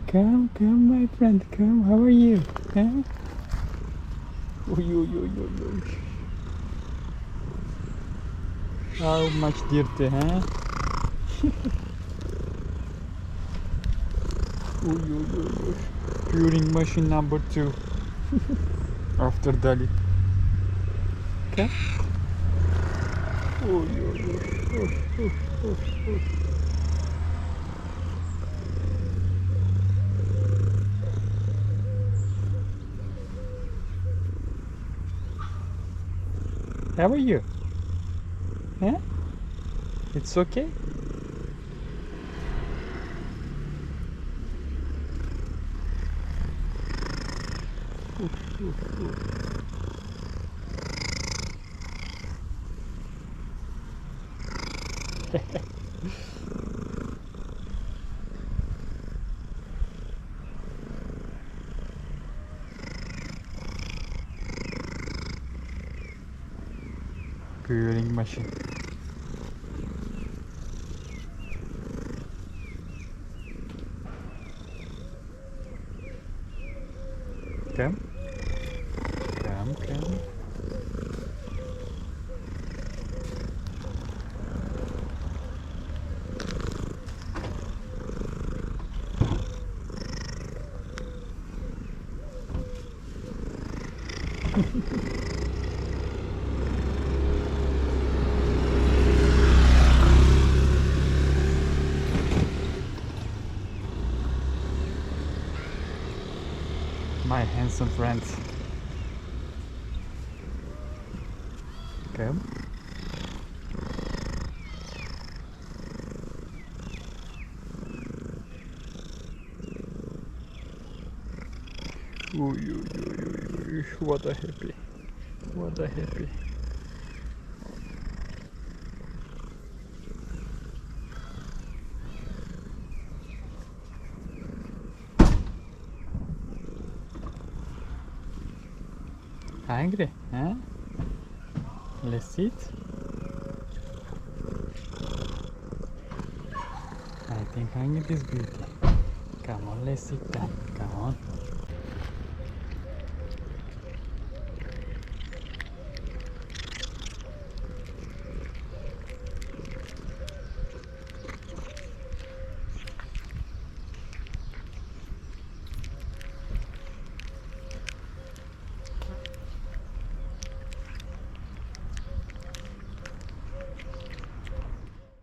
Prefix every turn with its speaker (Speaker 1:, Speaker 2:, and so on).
Speaker 1: Come, my friend, come. How are you? Huh? Oy, oy, oy, oy, oy. How much dirty, huh? Oy, oy, oy, oy. Curing machine number 2 after Dali. Okay. Oy, oy, oy, oy, oy, oy, oy. How are you? Huh? It's okay? Curing machine. Come. Come. My handsome friend. Come. Oy, oy, oy, oy, oy. What a happy. What a happy. Hungry, huh? Let's eat. I think hungry is beauty. Come on, let's eat that. Come on.